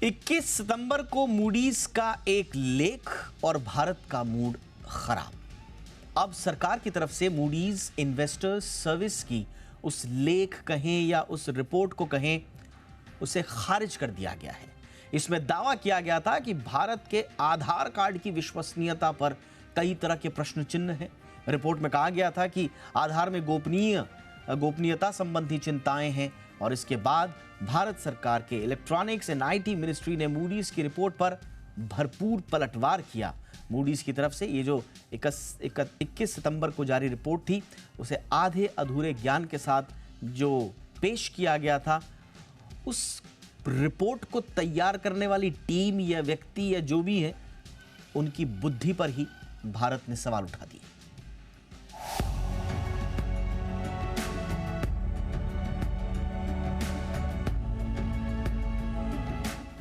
21 सितंबर को मूडीज का एक लेख और भारत का मूड खराब। अब सरकार की तरफ से मूडीज इन्वेस्टर्स सर्विस की उस लेख कहें या उस रिपोर्ट को कहें, उसे खारिज कर दिया गया है। इसमें दावा किया गया था कि भारत के आधार कार्ड की विश्वसनीयता पर कई तरह के प्रश्न चिन्ह हैं। रिपोर्ट में कहा गया था कि आधार में गोपनीयता संबंधी चिंताएं हैं और इसके बाद भारत सरकार के इलेक्ट्रॉनिक्स एंड आईटी मिनिस्ट्री ने मूडीज की रिपोर्ट पर भरपूर पलटवार किया। मूडीज की तरफ से ये जो 21 सितंबर को जारी रिपोर्ट थी, उसे आधे अधूरे ज्ञान के साथ जो पेश किया गया था, उस रिपोर्ट को तैयार करने वाली टीम या व्यक्ति या जो भी है, उनकी बुद्धि पर ही भारत ने सवाल उठा दिए।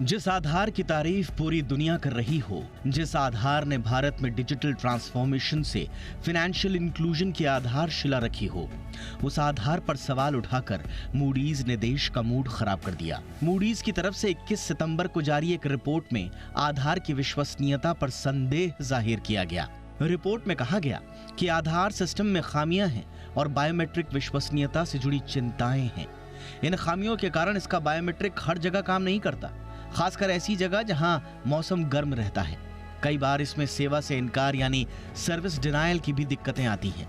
जिस आधार की तारीफ पूरी दुनिया कर रही हो, जिस आधार ने भारत में डिजिटल ट्रांसफॉर्मेशन से फाइनेंशियल इंक्लूजन की आधारशिला रखी हो, उस आधार पर सवाल उठाकर मूडीज ने देश का मूड खराब कर दिया। मूडीज की तरफ से 21 सितंबर को जारी एक रिपोर्ट में आधार की विश्वसनीयता पर संदेह जाहिर किया गया। रिपोर्ट में कहा गया कि आधार सिस्टम में खामियां हैं और बायोमेट्रिक विश्वसनीयता से जुड़ी चिंताएं हैं। इन खामियों के कारण इसका बायोमेट्रिक हर जगह काम नहीं करता, खासकर ऐसी जगह जहां मौसम गर्म रहता है। कई बार इसमें सेवा से इनकार यानी सर्विस डिनायल की भी दिक्कतें आती हैं।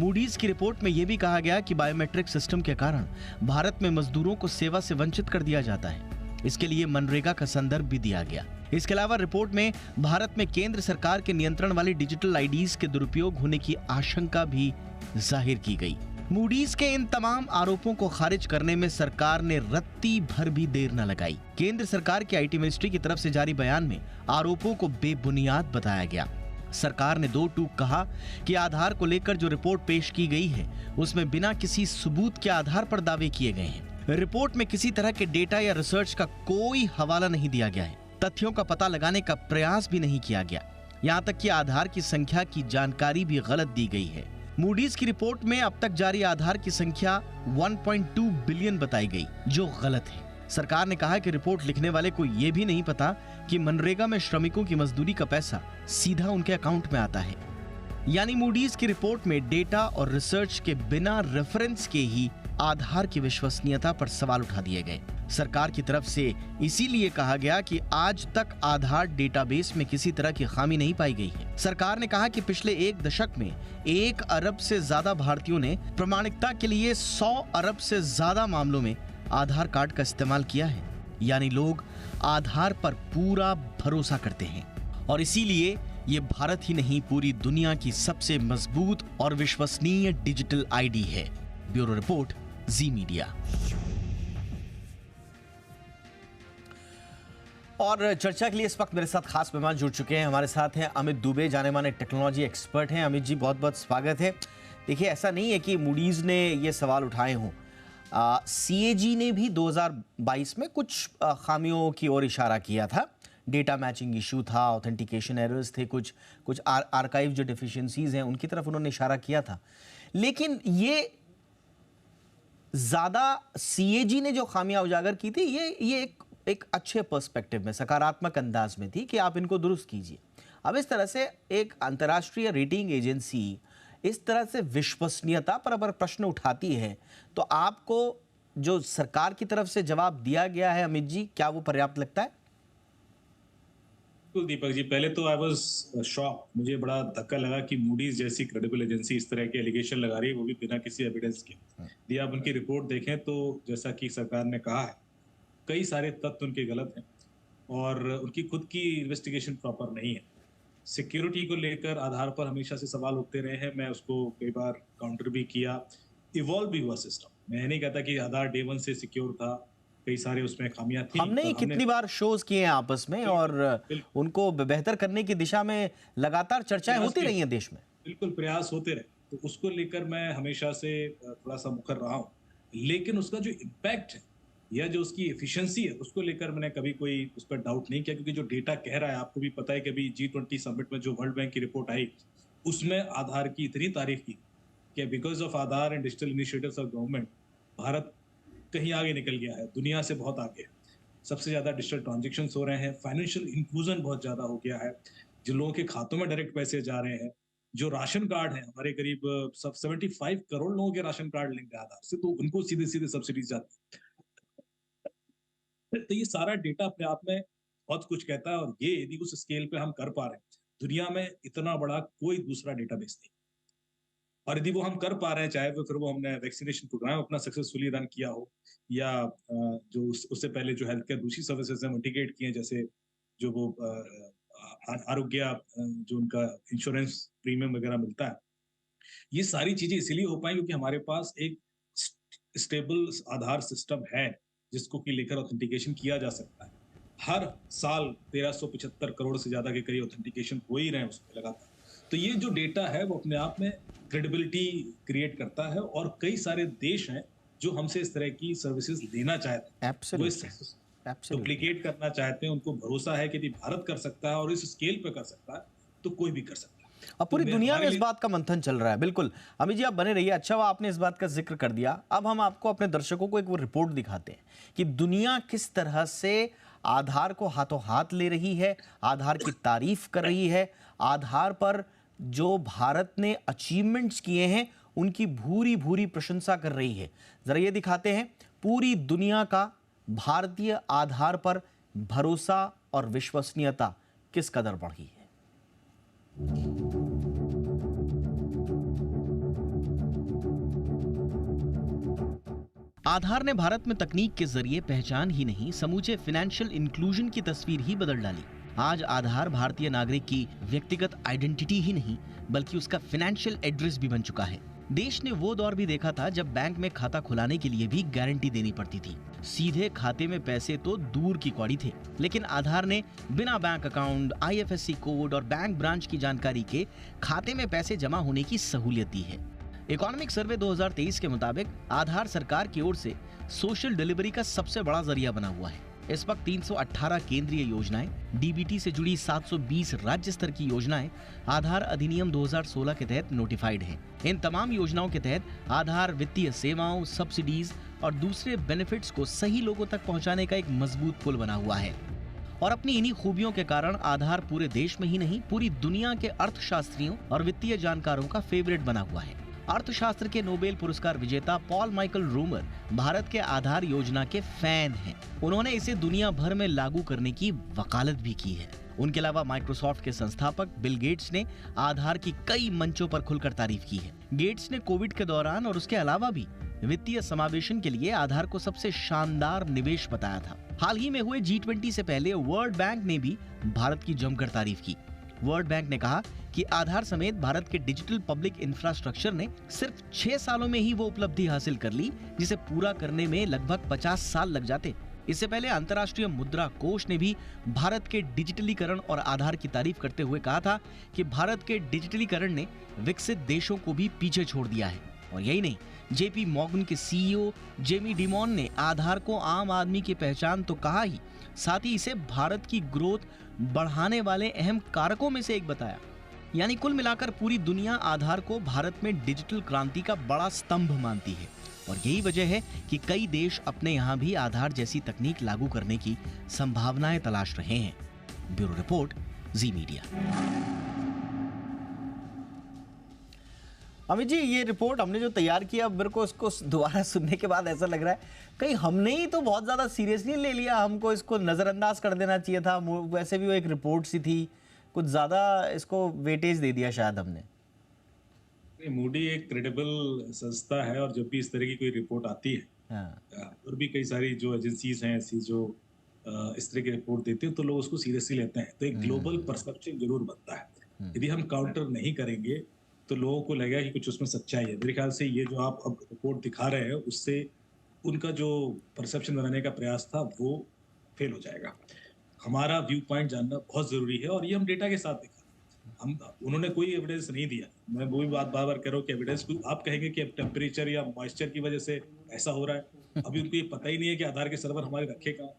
मूडीज की रिपोर्ट में यह भी कहा गया कि बायोमेट्रिक सिस्टम के कारण भारत में मजदूरों को सेवा से वंचित कर दिया जाता है। इसके लिए मनरेगा का संदर्भ भी दिया गया। इसके अलावा रिपोर्ट में भारत में केंद्र सरकार के नियंत्रण वाली डिजिटल आईडीज के दुरुपयोग होने की आशंका भी जाहिर की गई। मूडीज के इन तमाम आरोपों को खारिज करने में सरकार ने रत्ती भर भी देर न लगाई। केंद्र सरकार की आईटी मिनिस्ट्री की तरफ से जारी बयान में आरोपों को बेबुनियाद बताया गया। सरकार ने दो टूक कहा कि आधार को लेकर जो रिपोर्ट पेश की गई है, उसमें बिना किसी सबूत के आधार पर दावे किए गए हैं। रिपोर्ट में किसी तरह के डेटा या रिसर्च का कोई हवाला नहीं दिया गया है। तथ्यों का पता लगाने का प्रयास भी नहीं किया गया। यहाँ तक कि आधार की संख्या की जानकारी भी गलत दी गई है। मूडीज की रिपोर्ट में अब तक जारी आधार की संख्या 1.2 बिलियन बताई गई, जो गलत है। सरकार ने कहा कि रिपोर्ट लिखने वाले को यह भी नहीं पता कि मनरेगा में श्रमिकों की मजदूरी का पैसा सीधा उनके अकाउंट में आता है। यानी मूडीज की रिपोर्ट में डेटा और रिसर्च के बिना रेफरेंस के ही आधार की विश्वसनीयता पर सवाल उठा दिए गए। सरकार की तरफ से इसीलिए कहा गया कि आज तक आधार डेटाबेस में किसी तरह की खामी नहीं पाई गई है। सरकार ने कहा कि पिछले एक दशक में 1 अरब से ज्यादा भारतीयों ने प्रमाणिकता के लिए 100 अरब से ज्यादा मामलों में आधार कार्ड का इस्तेमाल किया है। यानी लोग आधार पर पूरा भरोसा करते हैं और इसीलिए ये भारत ही नहीं, पूरी दुनिया की सबसे मजबूत और विश्वसनीय डिजिटल आईडी है। ब्यूरो रिपोर्ट, जी मीडिया। और चर्चा के लिए इस वक्त मेरे साथ खास मेहमान जुड़ चुके हैं। हमारे साथ हैं अमित दुबे, जाने माने टेक्नोलॉजी एक्सपर्ट हैं। अमित जी, बहुत बहुत स्वागत है। देखिए, ऐसा नहीं है कि मूडीज ने ये सवाल उठाए हों। सीएजी ने भी 2022 में कुछ खामियों की ओर इशारा किया था। डेटा मैचिंग इशू था, ऑथेंटिकेशन एरर्स थे, कुछ आर्काइव जो डिफिशिएंसीज हैं उनकी तरफ उन्होंने इशारा किया था। लेकिन ये ज्यादा सीएजी ने जो खामियां उजागर की थी, ये एक अच्छे पर्सपेक्टिव में, सकारात्मक अंदाज में थी कि आप इनको दुरुस्त कीजिए। अब इस तरह से एक अंतर्राष्ट्रीय रेटिंग एजेंसी इस तरह से विश्वसनीयता पर अगर प्रश्न उठाती है, तो आपको जो सरकार की तरफ से जवाब दिया गया है अमित जी, क्या वो पर्याप्त लगता है? बिल्कुल दीपक जी, पहले तो आई वाज शॉक। मुझे बड़ा धक्का लगा कि मूडीज जैसी क्रेडिबल एजेंसी इस तरह के एलिगेशन लगा रही है, वो भी बिना किसी एविडेंस के। यदि आप उनकी रिपोर्ट देखें तो जैसा कि सरकार ने कहा है, कई सारे तथ्य उनके गलत हैं और उनकी खुद की इन्वेस्टिगेशन प्रॉपर नहीं है। सिक्योरिटी को लेकर आधार पर हमेशा से सवाल उठते रहे हैं। मैं उसको कई बार काउंटर भी किया। इवॉल्व भी हुआ सिस्टम। मैं नहीं कहता कि आधार डे 1 से सिक्योर था, कई सारे उसमें खामियां थी। हमने कितनी बार शोज किए हैं आपस में और उनको बेहतर करने की दिशा में लगातार चर्चाएं होती रही हैं देश में। बिल्कुल प्रयास होते रहे, तो उसको लेकर मैं हमेशा से थोड़ा सा मुखर रहा हूँ। लेकिन उसका जो इम्पैक्ट है या जो उसकी एफिशिएंसी है, उसको लेकर मैंने कभी कोई उस पर डाउट नहीं किया, क्योंकि जो डेटा कह रहा है, आपको भी पता है कि अभी G20 समिट में जो वर्ल्ड बैंक की रिपोर्ट आई, उसमें आधार की इतनी तारीफ की कि because of Aadhaar and digital initiatives of government, Bharat कहीं आगे निकल गया है, दुनिया से बहुत आगे है। सबसे ज्यादा डिजिटल ट्रांजेक्शन हो रहे हैं, फाइनेंशियल इंक्लूजन बहुत ज्यादा हो गया है, जिन लोगों के खातों में डायरेक्ट पैसे जा रहे हैं, जो राशन कार्ड है हमारे करीब सब 75 करोड़ लोगों के राशन कार्ड लिंक है आधार से, तो उनको सीधे सीधे सब्सिडीज जाती है। तो ये सारा डेटा अपने आप में बहुत कुछ कहता है, और ये यदि उस स्केल पे हम कर पा रहे हैं, दुनिया में इतना बड़ा कोई दूसरा डेटाबेस नहीं। और यदि वो हम कर पा रहे हैं, चाहे फिर वो हमने वैक्सीनेशन प्रोग्राम अपना सक्सेसफुली रन किया हो, या जो उससे पहले जो हेल्थ केयर दूसरी सर्विसेज हम इंटीग्रेट किए, जैसे जो वो आरोग्य जो उनका इंश्योरेंस प्रीमियम वगैरह मिलता है, ये सारी चीजें इसीलिए हो पाई क्योंकि हमारे पास एक स्टेबल आधार सिस्टम है जिसको कि लेकर ऑथेंटिकेशन किया जा सकता है। हर साल 1375 करोड़ से ज्यादा के करीब ऑथेंटिकेशन हो ही रहे हैं उसमें लगातार। तो ये जो डेटा है वो अपने आप में क्रेडिबिलिटी क्रिएट करता है, और कई सारे देश हैं जो हमसे इस तरह की सर्विसेज लेना चाहते हैं, वो इस डुप्लीकेट करना चाहते हैं। उनको भरोसा है कि यदि भारत कर सकता है और इस स्केल पे कर सकता है तो कोई भी कर सकता है। अब पूरी दुनिया में इस बात का मंथन चल रहा है। बिल्कुल अमित जी, आप बने रहिए। अच्छा हुआ आपने इस बात का जिक्र कर दिया। अब हम आपको, अपने दर्शकों को एक वो रिपोर्ट दिखाते हैं कि दुनिया किस तरह से आधार को हाथों हाथ ले रही है, आधार की तारीफ कर रही है, आधार पर जो भारत ने अचीवमेंट्स किए हैं उनकी भूरी भूरी प्रशंसा कर रही है। जरा ये दिखाते हैं पूरी दुनिया का भारतीय आधार पर भरोसा और विश्वसनीयता किस कदर बढ़ी है। आधार ने भारत में तकनीक के जरिए पहचान ही नहीं, समूचे फाइनेंशियल इंक्लूजन की तस्वीर ही बदल डाली। आज आधार भारतीय नागरिक की व्यक्तिगत आइडेंटिटी ही नहीं बल्कि उसका फाइनेंशियल एड्रेस भी बन चुका है। देश ने वो दौर भी देखा था जब बैंक में खाता खुलाने के लिए भी गारंटी देनी पड़ती थी। सीधे खाते में पैसे तो दूर की कौड़ी थे, लेकिन आधार ने बिना बैंक अकाउंट, IFSC कोड और बैंक ब्रांच की जानकारी के खाते में पैसे जमा होने की सहूलियत दी है। इकोनॉमिक सर्वे 2023 के मुताबिक आधार सरकार की ओर से सोशल डिलीवरी का सबसे बड़ा जरिया बना हुआ है। इस वक्त 318 केंद्रीय योजनाएं, DBT से जुड़ी 720 राज्य स्तर की योजनाएं आधार अधिनियम 2016 के तहत नोटिफाइड हैं। इन तमाम योजनाओं के तहत आधार वित्तीय सेवाओं, सब्सिडीज और दूसरे बेनिफिट्स को सही लोगों तक पहुंचाने का एक मजबूत पुल बना हुआ है। और अपनी इन्हीं खूबियों के कारण आधार पूरे देश में ही नहीं, पूरी दुनिया के अर्थशास्त्रियों और वित्तीय जानकारों का फेवरेट बना हुआ है। अर्थशास्त्र के नोबेल पुरस्कार विजेता पॉल माइकल रोमर भारत के आधार योजना के फैन हैं। उन्होंने इसे दुनिया भर में लागू करने की वकालत भी की है। उनके अलावा माइक्रोसॉफ्ट के संस्थापक बिल गेट्स ने आधार की कई मंचों पर खुलकर तारीफ की है। गेट्स ने कोविड के दौरान और उसके अलावा भी वित्तीय समावेशन के लिए आधार को सबसे शानदार निवेश बताया था। हाल ही में हुए G20 से पहले वर्ल्ड बैंक ने भी भारत की जमकर तारीफ की। वर्ल्ड बैंक ने कहा कि आधार समेत भारत के डिजिटल पब्लिक इंफ्रास्ट्रक्चर ने सिर्फ 6 सालों में ही वो उपलब्धि हासिल कर ली जिसे पूरा करने में लगभग 50 साल लग जाते। इससे पहले अंतर्राष्ट्रीय मुद्रा कोष ने भी भारत के डिजिटलीकरण और आधार की तारीफ करते हुए कहा था कि भारत के डिजिटलीकरण ने विकसित देशों को भी पीछे छोड़ दिया है। और यही नहीं, JP मॉर्गन के CEO जेमी डिमॉन ने आधार को आम आदमी की पहचान तो कहा ही, साथ ही इसे भारत की ग्रोथ बढ़ाने वाले अहम कारकों में से एक बताया। यानी कुल मिलाकर पूरी दुनिया आधार को भारत में डिजिटल क्रांति का बड़ा स्तंभ मानती है। और यही वजह है कि कई देश अपने यहाँ भी आधार जैसी तकनीक लागू करने की संभावनाएं तलाश रहे हैं। ब्यूरो रिपोर्ट, जी मीडिया। अमित जी, ये रिपोर्ट हमने जो तैयार किया, मेरे को इसको दोबारा सुनने के बाद ऐसा लग रहा है कहीं हमने ही तो बहुत ज़्यादा सीरियसली ले लिया, हमको इसको नज़रअंदाज कर देना चाहिए था। वैसे भी वो एक रिपोर्ट सी थी, कुछ ज़्यादा इसको वेटेज दे दिया शायद हमने। मूडी एक क्रेडिबल संस्था है, और जब भी इस तरह की कोई रिपोर्ट आती है, और भी कई सारी जो एजेंसीज हैं ऐसी जो इस तरह की रिपोर्ट देते हैं, तो लोग उसको सीरियसली लेते हैं। तो एक ग्लोबल परसेप्शन जरूर बनता है। यदि हम काउंटर नहीं करेंगे तो लोगों को लगेगा कि कुछ उसमें सच्चाई है। मेरे ख्याल से ये जो आप अब रिपोर्ट दिखा रहे हैं, उससे उनका जो परसेप्शन बनाने का प्रयास था वो फेल हो जाएगा। हमारा व्यू पॉइंट जानना बहुत जरूरी है, और ये हम डेटा के साथ दिखा। उन्होंने कोई एविडेंस नहीं दिया। मैं वो भी बात बार बार कह रहा हूँ कि एविडेंस, आप कहेंगे कि टेम्परेचर या मॉइस्चर की वजह से ऐसा हो रहा है। अभी उनको ये पता ही नहीं है कि आधार के सर्वर हमारे रखे कहाँ,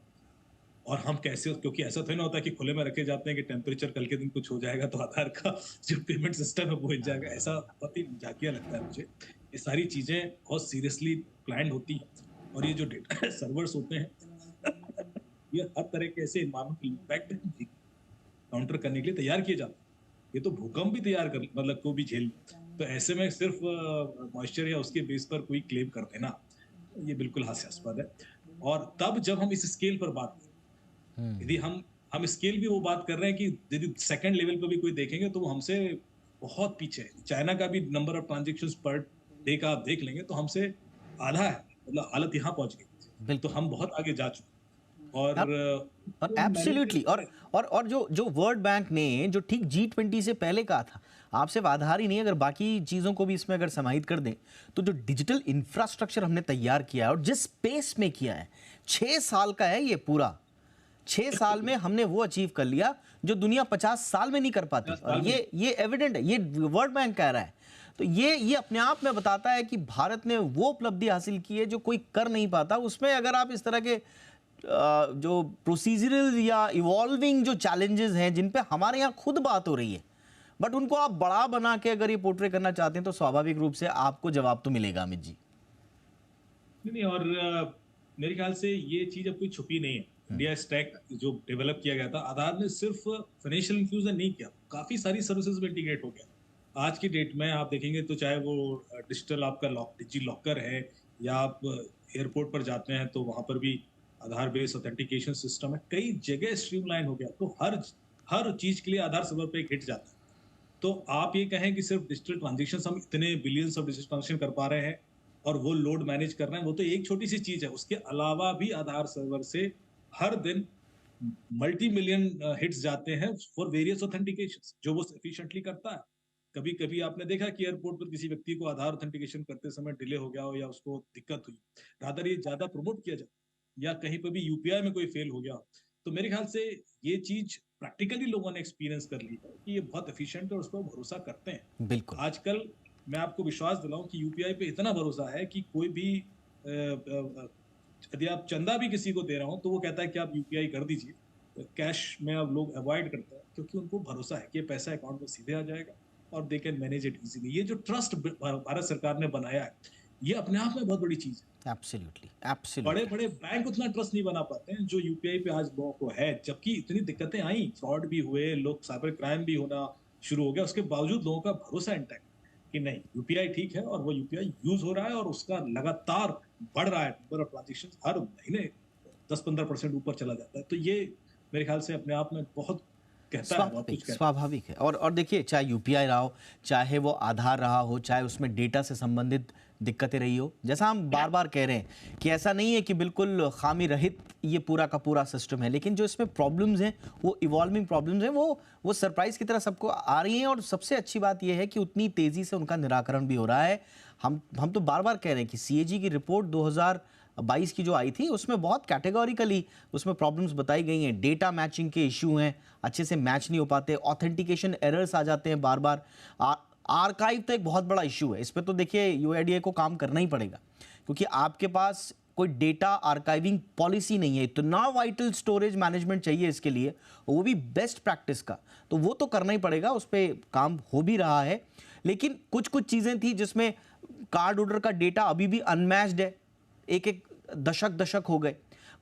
और हम कैसे, क्योंकि ऐसा तो नहीं होता कि खुले में रखे जाते हैं कि टेम्परेचर कल के दिन कुछ हो जाएगा तो आधार का जो पेमेंट सिस्टम है वो हिल जाएगा। ऐसा बहुत ही झाकिया लगता है मुझे। ये सारी चीजें बहुत सीरियसली प्लान्ड होती हैं, और ये जो डेटा सर्वर्स होते हैं ये हर तरह के ऐसे एनवायरमेंटल इम्पैक्ट काउंटर करने के लिए तैयार किए जाते हैं। ये तो भूकंप भी तैयार कर मतलब को भी झेल, तो ऐसे में सिर्फ मॉइस्चर या उसके बेस पर कोई क्लेम कर देना, ये बिल्कुल हास्यास्पद है। और तब जब हम इस स्केल पर बात करें, यदि हम स्केल भी वो बात कर रहे हैं कि यदि सेकंड लेवल पर भी कोई देखेंगे तो वो हमसे बहुत पीछे है। चाइना का भी number of transactions per day का आप देख लेंगे तो हमसे आधा है, मतलब हालत यहाँ पहुंच गई, तो हम बहुत आगे जा चुके हैं। और एब्सोल्युटली और जो वर्ल्ड बैंक ने जो ठीक G20 से पहले कहा था, आप सिर्फ आधार ही नहीं, अगर बाकी चीज़ों को भी इसमें अगर समाहित कर दें तो जो डिजिटल इंफ्रास्ट्रक्चर हमने तैयार किया है और जिस पेस में किया है, 6 साल का है ये पूरा, 6 साल में हमने वो अचीव कर लिया जो दुनिया 50 साल में नहीं कर पाती। और ये एविडेंट है, ये वर्ल्ड बैंक कह रहा है। तो ये अपने आप में बताता है कि भारत ने वो उपलब्धि हासिल की है जो कोई कर नहीं पाता। उसमें अगर आप इस तरह के जो प्रोसीजरल या इवॉल्विंग जो चैलेंजेस हैं जिन पे हमारे यहाँ खुद बात हो रही है, बट उनको आप बड़ा बना के अगर ये पोर्ट्रे करना चाहते हैं तो स्वाभाविक रूप से आपको जवाब तो मिलेगा अमित जी। नहीं, और मेरे ख्याल से ये चीज अब कोई छुपी नहीं है। इंडिया स्टैक जो डेवलप किया गया था, आधार ने सिर्फ फाइनेंशियल इंक्लूजन नहीं किया, काफी सारी सर्विसेज में इंटीग्रेट हो गया। आज की डेट में आप देखेंगे तो चाहे वो डिजिटल आपका डिजी लॉकर है, या आप एयरपोर्ट पर जाते हैं तो वहां पर भी आधार बेस्ड ऑथेंटिकेशन सिस्टम है, कई जगह स्ट्रीमलाइन हो गया। तो हर चीज के लिए आधार सर्वर पे एक हिट जाता है। तो आप ये कहें कि सिर्फ डिजिटल ट्रांजेक्शन हम इतने बिलियंस ऑफ डिजिटल ट्रांजेक्शन कर पा रहे हैं और वो लोड मैनेज कर रहे हैं, वो तो एक छोटी सी चीज है। उसके अलावा भी आधार सर्वर से हर दिन मल्टी मिलियन हिट्स जाते हैं फॉर वेरियस ऑथेंटिकेशंस, जो वो एफिशिएंटली करता है। कभी कभी आपने देखा कि एयरपोर्ट पर किसी व्यक्ति को आधार ऑथेंटिकेशन करते समय डिले हो गया हो या उसको दिक्कत हुई, रादर ये ज्यादा प्रमोट किया जाए, या कहीं पर भी यूपीआई में कोई फेल हो गया। तो मेरे ख्याल से ये चीज प्रैक्टिकली लोगों ने एक्सपीरियंस कर ली है कि ये बहुत एफिशिएंट है और उस पर भरोसा करते हैं। बिल्कुल। आजकल मैं आपको विश्वास दिलाऊं कि यूपीआई पे इतना भरोसा है कि कोई भी यदि आप चंदा भी किसी को दे रहा हो तो वो कहता है कि आप यूपीआई कर दीजिए। कैश में अब लोग अवॉइड करते हैं क्योंकि उनको भरोसा है कि पैसा अकाउंट में सीधे आ जाएगा और they can manage it easily. ये जो ट्रस्ट भारत सरकार ने बनाया है, ये अपने आप में बहुत बड़ी चीज है। एब्सोल्युटली बड़े बड़े बैंक उतना ट्रस्ट नहीं बना पाते हैं जो यूपीआई पे आज लोगों को है, जबकि इतनी दिक्कतें आई, फ्रॉड भी हुए, लोग साइबर क्राइम भी होना शुरू हो गया, उसके बावजूद लोगों का भरोसा इंटैक्ट कि नहीं यूपीआई ठीक है और वो यूपीआई यूज हो रहा है और उसका लगातार बढ़ रहा है। नंबर ऑफ ट्रांजेक्शन हर महीने 10-15% ऊपर चला जाता है। तो ये मेरे ख्याल से अपने आप में बहुत कहता है, बहुत कुछ कहता है। स्वाभाविक है। और देखिए, चाहे यूपीआई रहा हो, चाहे वो आधार रहा हो, चाहे उसमें डेटा से संबंधित दिक्कतें रही हो, जैसा हम बार बार कह रहे हैं कि ऐसा नहीं है कि बिल्कुल खामी रहित ये पूरा का पूरा सिस्टम है, लेकिन जो इसमें प्रॉब्लम्स हैं, वो इवॉल्विंग प्रॉब्लम्स हैं, वो सरप्राइज की तरह सबको आ रही हैं। और सबसे अच्छी बात ये है कि उतनी तेजी से उनका निराकरण भी हो रहा है। हम तो बार बार कह रहे हैं कि सीएजी की रिपोर्ट 2022 की जो आई थी, उसमें बहुत कैटेगोरिकली उसमें प्रॉब्लम्स बताई गई हैं। डेटा मैचिंग के इशू हैं, अच्छे से मैच नहीं हो पाते, ऑथेंटिकेशन एरर्स आ जाते हैं बार बार। आर्काइव तो एक बहुत बड़ा इशू है, इस पर तो देखिए यूआईडीएआई को काम करना ही पड़ेगा, क्योंकि आपके पास कोई डेटा आर्काइविंग पॉलिसी नहीं है। इतना वाइटल स्टोरेज मैनेजमेंट चाहिए इसके लिए, वो भी बेस्ट प्रैक्टिस का, तो वो तो करना ही पड़ेगा। उस पर काम हो भी रहा है, लेकिन कुछ चीज़ें थी जिसमें कार्ड होल्डर का डेटा अभी भी अनमैच्ड है, एक दशक हो गए।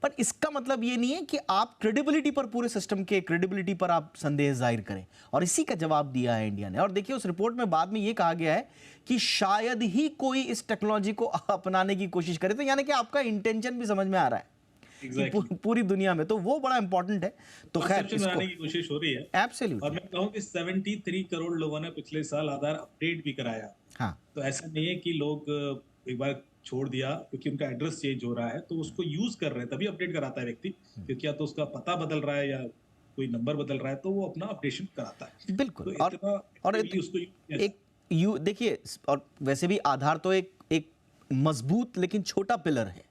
पर इसका मतलब ये नहीं है कि आप क्रेडिबिलिटी पर, पूरे सिस्टम के क्रेडिबिलिटी पर आप संदेह जाहिर करें, और इसी का जवाब दिया है इंडिया ने। और देखिए, उस रिपोर्ट में बाद में ये कहा गया है कि शायद ही कोई इस टेक्नोलॉजी को अपनाने की कोशिश करे, तो यानी कि आपका इंटेंशन भी समझ में आ रहा है exactly. पूरी दुनिया में, तो वो बड़ा इंपॉर्टेंट है। तो खैर, इसको की कोशिश हो रही है। एब्सोल्युटली। और मैं कहूं कि 73 करोड़ लोगों ने पिछले साल आधार अपडेट भी कराया। हाँ, तो ऐसा नहीं है कि लोग एक बार छोड़ दिया क्योंकि उनका एड्रेस चेंज हो रहा है तो उसको यूज कर रहे हैं, तभी अपडेट कराता है व्यक्ति, क्योंकि या तो उसका पता बदल रहा है या कोई नंबर बदल रहा है तो वो अपना अपडेशन कराता है। बिल्कुल। तो और उसको देखिए, और वैसे भी आधार तो एक मजबूत लेकिन छोटा पिलर है।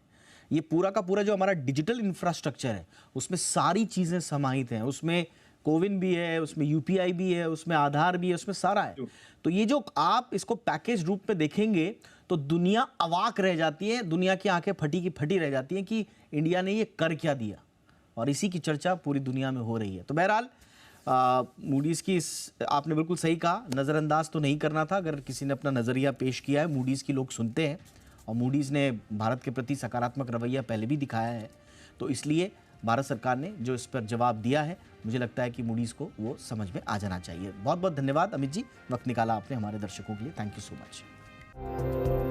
ये पूरा का पूरा जो हमारा डिजिटल इंफ्रास्ट्रक्चर है, उसमें सारी चीजें समाहित हैं। उसमें कोविन भी है, उसमें यूपीआई भी है, उसमें आधार भी है, उसमें सारा है। तो ये जो आप इसको पैकेज रूप में देखेंगे तो दुनिया अवाक रह जाती है, दुनिया की आंखें फटी की फटी रह जाती हैं कि इंडिया ने ये कर क्या दिया, और इसी की चर्चा पूरी दुनिया में हो रही है। तो बहरहाल मूडीज़ की आपने बिल्कुल सही कहा, नज़रअंदाज तो नहीं करना था। अगर किसी ने अपना नज़रिया पेश किया है, मूडीज़ की लोग सुनते हैं, और मूडीज़ ने भारत के प्रति सकारात्मक रवैया पहले भी दिखाया है, तो इसलिए भारत सरकार ने जो इस पर जवाब दिया है, मुझे लगता है कि मूडीज़ को वो समझ में आ जाना चाहिए। बहुत बहुत धन्यवाद अमित जी, वक्त निकाला आपने हमारे दर्शकों के लिए। Thank you so much.